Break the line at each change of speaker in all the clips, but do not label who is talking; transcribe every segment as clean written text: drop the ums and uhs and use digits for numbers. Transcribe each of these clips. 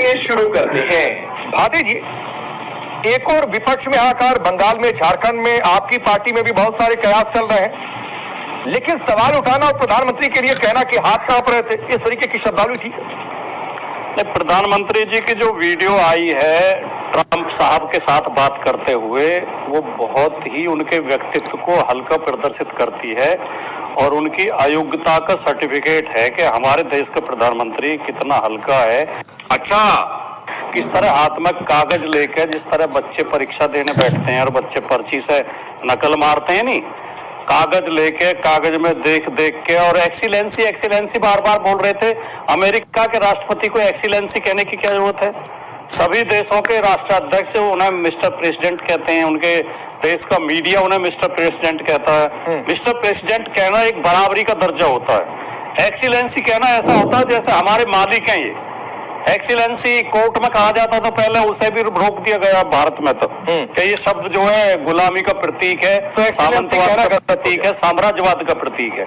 चलिए शुरू करते हैं।
भाटी जी, एक और विपक्ष में आकर बंगाल में, झारखंड में, आपकी पार्टी में भी बहुत सारे कयास चल रहे हैं, लेकिन सवाल उठाना और प्रधानमंत्री के लिए कहना कि हाथ कांप रहे थे, इस तरीके की शब्दावली थी।
प्रधानमंत्री जी की जो वीडियो आई है ट्रंप साहब के साथ बात करते हुए, वो बहुत ही उनके व्यक्तित्व को हल्का प्रदर्शित करती है और उनकी अयोग्यता का सर्टिफिकेट है कि हमारे देश का प्रधानमंत्री कितना हल्का है। अच्छा, किस तरह हाथ में कागज लेके, जिस तरह बच्चे परीक्षा देने बैठते हैं और बच्चे पर्ची से नकल मारते हैं, नहीं, कागज लेके कागज में देख देख के, और एक्सीलेंसी एक्सीलेंसी बार बार बोल रहे थे। अमेरिका के राष्ट्रपति को एक्सीलेंसी कहने की क्या जरूरत है? सभी देशों के राष्ट्राध्यक्ष उन्हें मिस्टर प्रेसिडेंट कहते हैं, उनके देश का मीडिया उन्हें मिस्टर प्रेसिडेंट कहता है। मिस्टर प्रेसिडेंट कहना एक बराबरी का दर्जा होता है, एक्सीलेंसी कहना ऐसा होता है जैसे हमारे मालिक हैं। ये एक्सीलेंसी कोर्ट में कहा जाता था पहले, उसे भी रोक दिया गया भारत में तो कि ये शब्द जो है गुलामी का प्रतीक है, तो सामंतवाद का प्रतीक है, साम्राज्यवाद का प्रतीक है।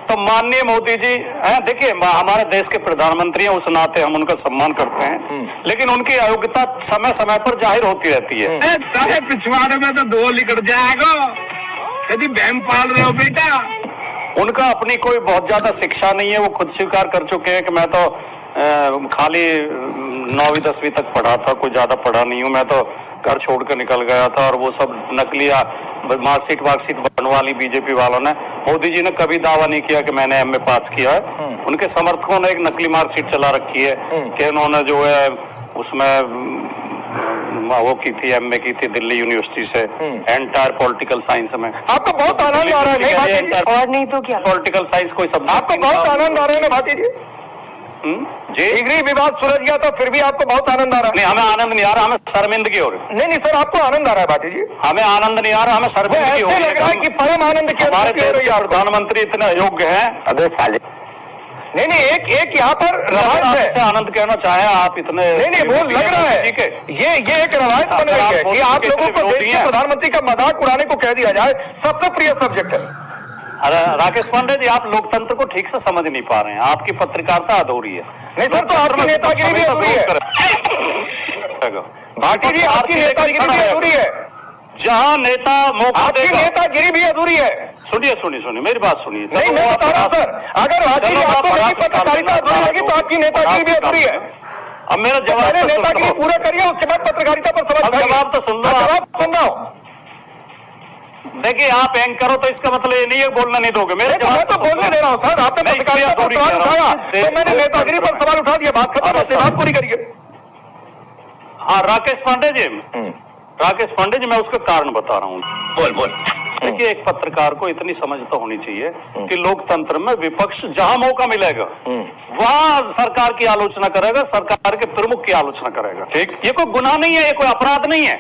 तो माननीय मोदी जी देखिए, हमारे देश के प्रधानमंत्री हैं, उस नाते हम उनका सम्मान करते हैं, लेकिन उनकी अयोग्यता समय समय पर जाहिर होती रहती है।
पिछवाड़े में तो धो निकल जाएगा, यदि बहम पाल रहे हो बेटा।
उनका अपनी कोई बहुत ज्यादा शिक्षा नहीं है, वो खुद स्वीकार कर चुके हैं कि मैं तो खाली 9वीं 10वीं तक पढ़ा था, कोई ज्यादा पढ़ा नहीं हूँ, मैं तो घर छोड़ कर निकल गया था। और वो सब नकली मार्कशीट बनवा ली बीजेपी वालों ने। मोदी जी ने कभी दावा नहीं किया कि मैंने एमए पास किया है। उनके समर्थकों ने एक नकली मार्कशीट चला रखी है कि उन्होंने जो है उसमें वो की थी, एमए की थी दिल्ली यूनिवर्सिटी से, एंटायर पॉलिटिकल साइंस में।
आपको बहुत आनंद आ रहा है
और नहीं तो क्या, पॉलिटिकल साइंस कोई शब्द
आपको बहुत आनंद आ रहा है ना भाटी जी?
जी,
डिग्री विवाद सुलझ गया तो फिर भी आपको बहुत आनंद आ रहा है?
नहीं, हमें आनंद नहीं आ रहा, हमें शर्मिंदगी हो रही।
नहीं सर, आपको आनंद आ रहा है भाटी जी?
हमें आनंद नहीं आ रहा, हमें शर्मिंदगी हो रही है।
लग रहा है कि परम आनंद के
हमारे देश के प्रधानमंत्री इतने अयोग्य हैं।
अबे साले, नहीं एक यहाँ पर रवायत है।
से आनंद कहना चाहे आप इतने,
नहीं वो लग रहा है ये एक रवायत बन रही है कि आप लोगों को देश के प्रधानमंत्री का मजाक उड़ाने को कह दिया जाए, सबसे प्रिय सब्जेक्ट है।
अरे राकेश पांडे जी, आप लोकतंत्र को ठीक से समझ नहीं पा रहे हैं, आपकी पत्रकारिता अधूरी है।
नहीं सर, तो आपकी नेतागिरी भी अधूरी है भाटी जी, आपकी नेतागिरी भी अधूरी है।
जहाँ नेता मौका देगा,
नेतागिरी भी अधूरी है।
सुनिए मेरी बात सुनिए।
नहीं, मैं बता रहा हूँ सर, अगर भाटी जी आपको मेरी पत्रकारिता अधूरी लगी तो आपकी नेतागिरी भी अधूरी है।
अब मेरा जवाब,
नेतागिरी पूरा करिए, उसके बाद पत्रकारिता पर समझ।
जवाब तो सुन लो,
जवाब सुन रहा हूँ।
देखिए, आप एंकर हो तो इसका मतलब ये नहीं है बोलना नहीं दोगे। मेरे
मैं तो बोलने दे रहा हूँ सर, आपने पत्रकारिता पर सवाल उठाया तो मैंने नेतागिरी पर सवाल उठा दिया। बात खत्म, अपनी बात पूरी करिए।
हाँ राकेश पांडे जी, मैं उसका कारण बता रहा हूँ।
बोल।
देखिए, एक पत्रकार को इतनी समझ तो होनी चाहिए कि लोकतंत्र में विपक्ष जहां मौका मिलेगा वहां सरकार की आलोचना करेगा, सरकार के प्रमुख की आलोचना करेगा। ठीक, ये कोई गुनाह नहीं है, ये कोई अपराध नहीं है।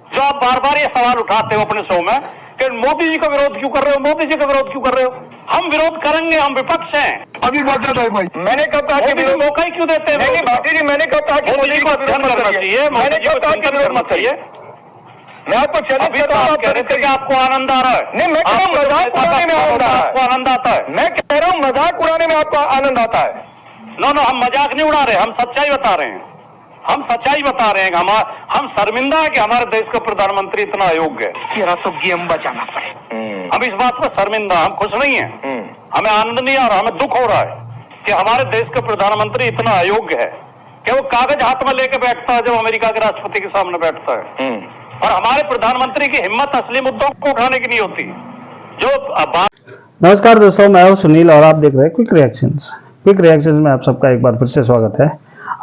जो आप बार बार ये सवाल उठाते हो अपने शो में कि मोदी जी का विरोध क्यों कर रहे हो, मोदी जी का विरोध क्यों कर रहे हो? हम विरोध करेंगे, हम विपक्ष हैं।
अभी बात है भाई, मैंने कब कहा कि
मौका ही क्यों देते हैं?
नहीं भाटी जी, मैंने कब कहा कि मोदी जी को
अध्ययन करना चाहिए,
मैंने कब कहा कि विरोध मत चाहिए? मैं आपको चैलेंज कर रहा हूँ, आप कह रहे थे कि
आपको आनंद आ रहा है।
नहीं, मैं कह रहा हूँ मजाक उड़ाने में आनंद आ रहा है।
आपको आनंद आता है?
मैं कह रहा हूँ मजाक उड़ाने में आपको आनंद आता है।
नो, हम मजाक नहीं उड़ा रहे, हम सच्चाई बता रहे हैं। हम सच्चाई बता रहे हैं। हम शर्मिंदा है कि हमारे देश का प्रधानमंत्री इतना अयोग्य है।
तेरा तो गेम बचाना पड़े।
हम इस बात पर शर्मिंदा, हम खुश नहीं है, हमें आनंद नहीं आ रहा, हमें दुख हो रहा है कि हमारे देश का प्रधानमंत्री इतना अयोग्य है कि वो कागज हाथ में लेके बैठता है जब अमेरिका के राष्ट्रपति के सामने बैठता है। और हमारे प्रधानमंत्री की हिम्मत असली मुद्दों को उठाने की नहीं होती। जो
नमस्कार दोस्तों, मैं हूं सुनील और आप देख रहे हैं क्विक रिएक्शंस में आप सबका एक बार फिर से स्वागत है।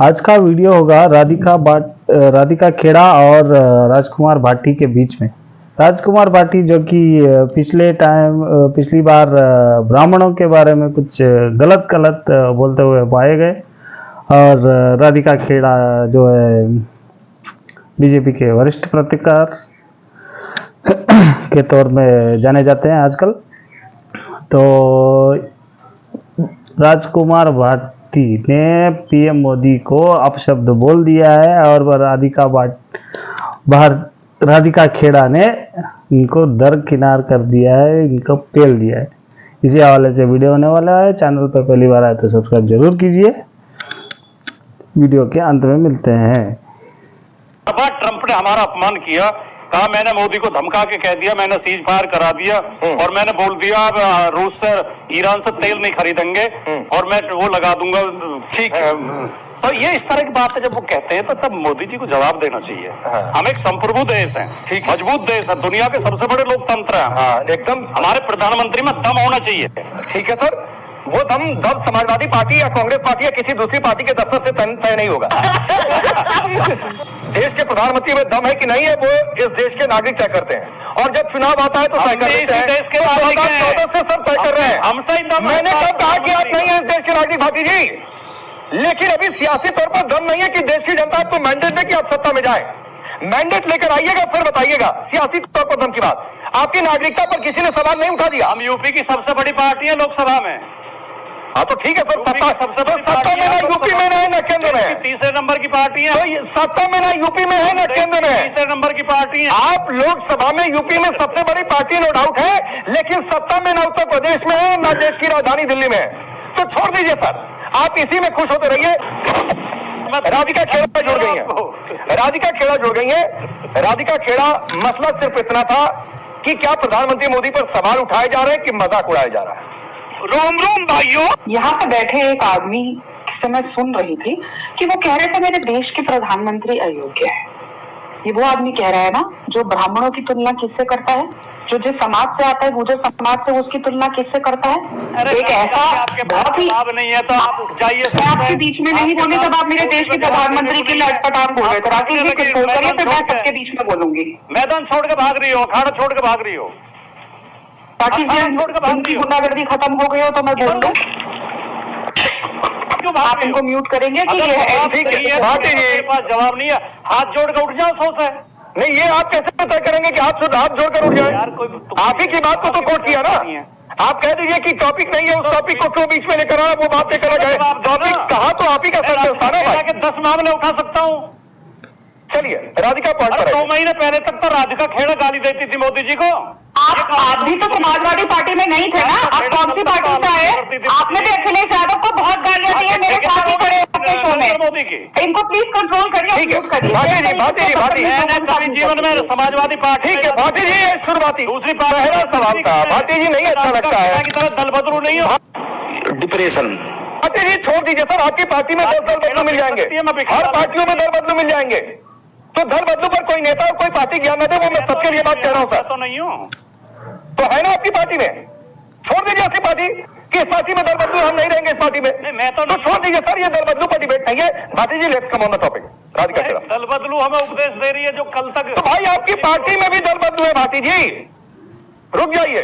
आज का वीडियो होगा राधिका खेड़ा और राजकुमार भाटी के बीच में। राजकुमार भाटी जो कि पिछली बार ब्राह्मणों के बारे में कुछ गलत बोलते हुए पाए गए, और राधिका खेड़ा जो है बीजेपी के वरिष्ठ पत्रकार के तौर में जाने जाते हैं आजकल। तो राजकुमार भाटी ने पीएम मोदी को अपशब्द बोल दिया है और राधिका खेड़ा ने इनको दरकिनार कर दिया है, इनको पेल दिया है। इसी हवाले से वीडियो होने वाला है। चैनल पर पहली बार आए तो सब्सक्राइब जरूर कीजिए। वीडियो के अंत में मिलते हैं।
ट्रंप ने हमारा अपमान किया, कहा मैंने मोदी को धमका के कह दिया, मैंने सीज फायर करा दिया और मैंने बोल दिया रूस से ईरान से तेल नहीं खरीदेंगे और मैं वो लगा दूंगा। ठीक है, तो ये इस तरह की बात है जब वो कहते हैं तो तब मोदी जी को जवाब देना चाहिए। हम एक संप्रभु देश हैं, ठीक मजबूत देश है, दुनिया के सबसे बड़े लोकतंत्र हैं। एकदम हमारे प्रधानमंत्री में दम होना चाहिए।
ठीक है सर, वो दम समाजवादी पार्टी या कांग्रेस पार्टी या किसी दूसरी पार्टी के दफ्तर से तय नहीं होगा। देश के प्रधानमंत्री में दम है कि नहीं है वो इस देश के नागरिक तय करते हैं और जब चुनाव आता है तो तय कर देते हैं।
देश के नागरिक
2014 से सब तय कर रहे हैं।
हमसे ही दम।
मैंने कब कहा कि आप नहीं है इस देश के नागरिक भाटी जी, लेकिन अभी सियासी तौर पर दम नहीं है कि देश की जनता आपको मैंडेट दे कि आप सत्ता में जाए। मैंडेट लेकर आइएगा फिर बताइएगा। सियासी तौर पर दम की बात, आपकी नागरिकता पर किसी ने सवाल नहीं उठा दिया।
हम यूपी की सबसे बड़ी पार्टी है लोकसभा में।
हाँ तो ठीक है सर, सत्ता में ना यूपी में है ना केंद्र में,
तीसरे नंबर की पार्टी है।
तो सत्ता में ना यूपी में है ना केंद्र में,
तीसरे नंबर की पार्टी है।
आप लोकसभा में यूपी में सबसे बड़ी पार्टी नो डाउट है, लेकिन सत्ता में ना उत्तर प्रदेश में है ना देश की राजधानी दिल्ली में है। तो छोड़ दीजिए सर, आप इसी में खुश होते रहिए। राधिका खेड़ा जुड़ गई है, राधिका खेड़ा जुड़ गई है। राधिका खेड़ा मसला सिर्फ इतना था कि क्या प्रधानमंत्री मोदी पर सवाल उठाए जा रहे हैं कि मजाक उड़ाया जा रहा है।
रोम रोम भाइयों,
यहाँ पे बैठे एक आदमी से मैं सुन रही थी कि वो कह रहे थे मेरे देश के प्रधानमंत्री अयोग्य है। ये वो आदमी कह रहा है ना जो ब्राह्मणों की तुलना किससे करता है, जो जिस समाज से आता है गुर्जर समाज से उसकी तुलना किससे करता है। एक ऐसा बहुत ही
नहीं है तो आप उठ जाइए।
मैं आपके बीच में नहीं बोली तब आप मेरे देश के प्रधानमंत्री के लिए अटपटांग बोल रहे थे। राकेश जी कंट्रोल करिए, फिर मैं सबके बीच में बोलूंगी।
मैदान छोड़ के भाग रही हो, अखाड़ा छोड़ के भाग रही हो।
राकेश जी उनकी गुंडागर्दी खत्म हो गई हो तो मैं बोल दूं, आप इनको म्यूट करेंगे कि
ये पास जवाब नहीं है। हाथ जोड़ कर उठ जाओ सो से।
नहीं, ये आप कैसे तय करेंगे कि हाथ जोड़कर उठ जाए? आप ही की बात को तो कोट किया ना। आप कह दीजिए कि टॉपिक नहीं है, उस टॉपिक को क्यों बीच में लेकर आना, वो बात लेकर गए। टॉपिक कहा तो आप ही का सर था ना भाई।
10 मामले उठा सकता हूँ।
चलिए राधिका पॉइंट पर
2 महीने पहले तक तो राधिका खेड़ा गाली देती थी मोदी जी को।
आप भी तो समाजवादी पार्टी में नहीं थे ना, आप कौन सी पार्टी से आए? आपने भी अखिलेश यादव को बहुत गालियां दी है मेरे साथ ही खड़े होकर शो में। मोदी की इनको प्लीज कंट्रोल करिए, म्यूट करिए।
भाटी जीवन में समाजवादी पार्टी।
ठीक है भाटी जी, शुरुआती
दूसरी
पहला सवाल था। भाटी जी नहीं अच्छा लगता है
की तरह दल बदलू नहीं हो।
डिप्रेशन।
भाटी जी छोड़ दीजिए सर, आपकी पार्टी में 10 दल बदलू मिल जाएंगे, हर पार्टियों में दल बदलू मिल जाएंगे। तो दल बदलू पर कोई नेता और कोई पार्टी ज्ञान न दे, वो मैं सबके लिए बात कह रहा हूँ सर।
तो नहीं हूँ
तो है ना आपकी पार्टी में, छोड़ दीजिए आपकी पार्टी कि इस पार्टी में दल बदलू, हम नहीं रहेंगे इस पार्टी में।
मैं तो
छोड़ दीजिए सर, ये दल बदलू पर डिबेट नहीं है। Bhati ji let's come on the topic. Radhika Khera
दल बदलू हमें उपदेश दे रही है जो कल तक।
तो भाई आपकी पार्टी में भी दल बदलू है भाटी जी, रुक जाइए।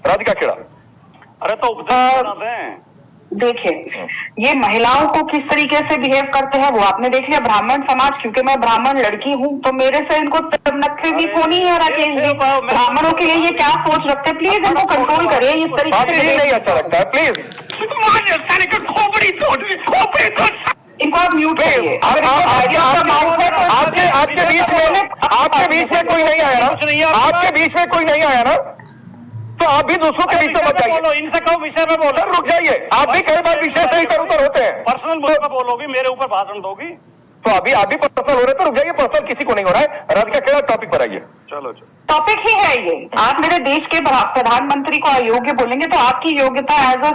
राधिका खेड़ा
अरे तो उपदेश बना दें।
देखिए ये महिलाओं को किस तरीके से बिहेव करते हैं वो आपने देख लिया। ब्राह्मण समाज, क्योंकि मैं ब्राह्मण लड़की हूँ तो मेरे से इनको नक्सली होनी है। राकेश जी ब्राह्मणों के लिए ये क्या सोच रखते हैं, प्लीज इनको कंट्रोल करिए। इस तरीके से
नहीं अच्छा लगता है, प्लीज
इनको आप म्यूट करिए।
आपके बीच में कोई नहीं आया ना, आपके बीच में कोई नहीं आया ना, तो आप भी दूसरों के बीच में मत जाइए।
इनसे कहो विषय में बोलो।
सर रुक जाइए, आप भी कई बार विषय से इधर उधर होते हैं।
पर्सनल मुद्दे पे बोलोगी, मेरे ऊपर भाषण दोगी
तो अभी आप भी पर्सनल हो रहे तो रुक जाइए। पर्सनल किसी को नहीं हो रहा है। राधिका खेड़ा टॉपिक पर आइए।
चलो
टॉपिक ही है ये। आप मेरे देश के प्रधानमंत्री को अयोग्य बोलेंगे तो आपकी योग्यता एज अ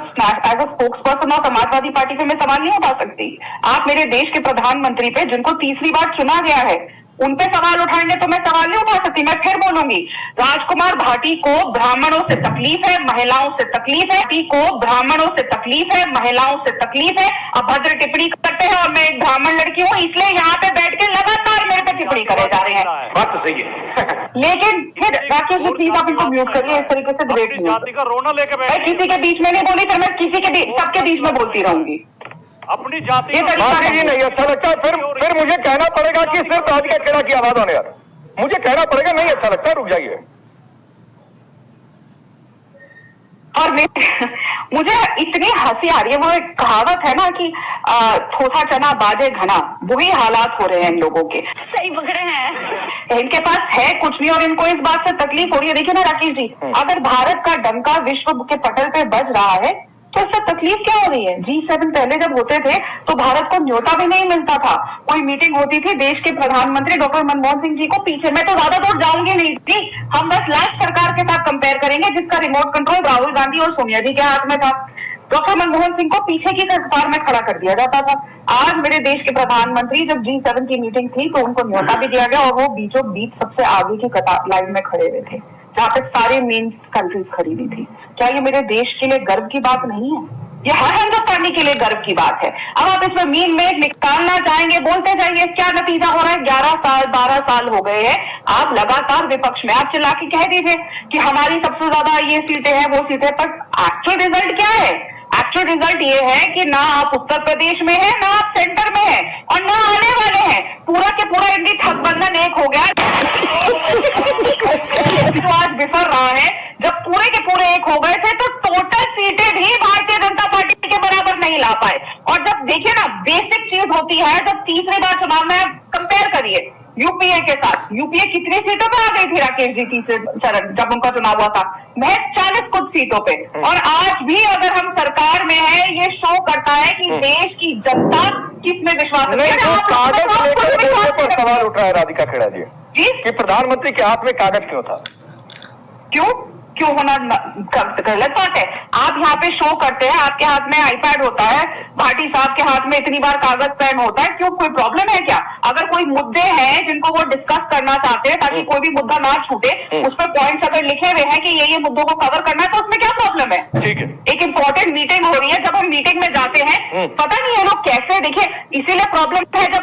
स्पोक्स पर्सन और समाजवादी पार्टी पे मैं सवाल नहीं उठा सकती। आप मेरे देश के प्रधानमंत्री पे जिनको तीसरी बार चुना गया है उन पे सवाल उठाएंगे तो मैं सवाल नहीं उठा सकती। मैं फिर बोलूंगी, राजकुमार भाटी को ब्राह्मणों से तकलीफ है, महिलाओं से तकलीफ है। भाटी को ब्राह्मणों से तकलीफ है, महिलाओं से तकलीफ है। अभद्र टिप्पणी करते हैं और मैं एक ब्राह्मण लड़की हूँ इसलिए यहाँ पे बैठ के लगातार मेरे पे टिप्पणी करे जा रहे हैं।
बात तो सही है।
लेकिन फिर राकेश जी प्लीज आप इनको म्यूट करिए। इस तरीके से डिबेट
जाति का रोना लेके
मैं किसी के बीच में नहीं बोली, फिर मैं किसी के सबके बीच में बोलती रहूंगी।
अपनी जाति
भाटी जी नहीं अच्छा लगता। फिर मुझे कहना पड़ेगा कि सिर्फ राधिका खेड़ा की आवाज आने यार, मुझे कहना पड़ेगा नहीं अच्छा लगता, रुक जाइए।
और मुझे इतनी हंसी आ रही है। वो एक कहावत है ना कि थोथा चना बाजे घना, वही हालात हो रहे हैं इन लोगों के।
सही पकड़े हैं।
इनके पास है कुछ नहीं और इनको इस बात से तकलीफ हो रही है। देखिए ना राकेश जी, अगर भारत का डंका विश्व के पटल पे बज रहा है तो इससे तकलीफ क्या हो रही है? G7 पहले जब होते थे तो भारत को न्योता भी नहीं मिलता था। कोई मीटिंग होती थी, देश के प्रधानमंत्री डॉक्टर मनमोहन सिंह जी को पीछे, मैं तो ज्यादा दूर जाऊंगी नहीं थी, हम बस लास्ट सरकार के साथ कंपेयर करेंगे जिसका रिमोट कंट्रोल राहुल गांधी और सोनिया जी के हाथ में था। डॉक्टर मनमोहन सिंह को पीछे की कतार में खड़ा कर दिया जाता था। आज मेरे देश के प्रधानमंत्री, जब G7 की मीटिंग थी तो उनको न्योता भी दिया गया और वो बीचों बीच सबसे आगे की कतार लाइन में खड़े हुए थे, जहां पे सारे मेन कंट्रीज खड़ी हुई थी। क्या ये मेरे देश के लिए गर्व की बात नहीं है? ये हर हिंदुस्तानी के लिए गर्व की बात है। अब आप इसमें मीन में निकालना चाहेंगे, बोलते जाइए, क्या नतीजा हो रहा है? 11 साल 12 साल हो गए हैं, आप लगातार विपक्ष में, आप चिल्ला के कह दीजिए कि हमारी सबसे ज्यादा ये सीटें हैं, वो सीटें, पर एक्चुअल रिजल्ट क्या है? एक्चुअल रिजल्ट ये है कि ना आप उत्तर प्रदेश में हैं, ना आप सेंटर में हैं और ना आने वाले हैं। पूरा के पूरा इंडी ठगबंधन एक हो गया जो आज बिफर रहा है। जब पूरे के पूरे एक हो गए थे तो टोटल सीटें भी भारतीय जनता पार्टी के बराबर नहीं ला पाए। और जब देखिए ना, बेसिक चीज होती है, जब तीसरी बार चुनाव में कंपेयर करिए यूपीए के साथ, यूपीए कितनी सीटों पे आ गई थी राकेश जी तीसरे चरण जब उनका चुनाव हुआ था? महज 40 कुछ सीटों पे। और आज भी अगर हम सरकार में है, ये शो करता है कि देश की जनता किस में विश्वास
नहीं,
रखती है।
जो कागज लेकर बोलने पर सवाल उठ रहा है राधिका खेड़ा जी
जी,
कि प्रधानमंत्री के हाथ में कागज क्यों था?
क्यों होना गलत बात है? आप यहाँ पे शो करते हैं, आपके हाथ में आईपैड होता है, भाटी साहब के हाथ में इतनी बार कागज पेन होता है, क्यों? कोई प्रॉब्लम है क्या? अगर कोई मुद्दे हैं जिनको वो डिस्कस करना चाहते हैं ताकि कोई भी मुद्दा ना छूटे, उस पर पॉइंट्स अगर लिखे हुए हैं कि ये मुद्दों को कवर करना है, तो उसमें क्या प्रॉब्लम है?
ठीक है।
एक इंपॉर्टेंट मीटिंग हो रही है, जब हम मीटिंग में जाते हैं, पता नहीं है लोग कैसे, देखिए इसीलिए प्रॉब्लम है जब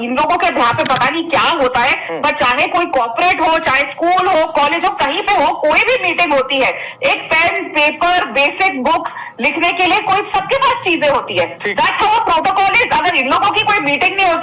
इन लोगों के यहाँ पे पता नहीं क्या होता है। पर चाहे कोई कॉर्पोरेट हो, चाहे स्कूल हो, कॉलेज हो, कहीं पे हो, कोई भी मीटिंग होती है, एक पेन, पेपर, बेसिक बुक्स लिखने के लिए कोई सबके पास चीजें होती है। That's how protocol is. अगर इन लोगों की कोई मीटिंग नहीं होती है,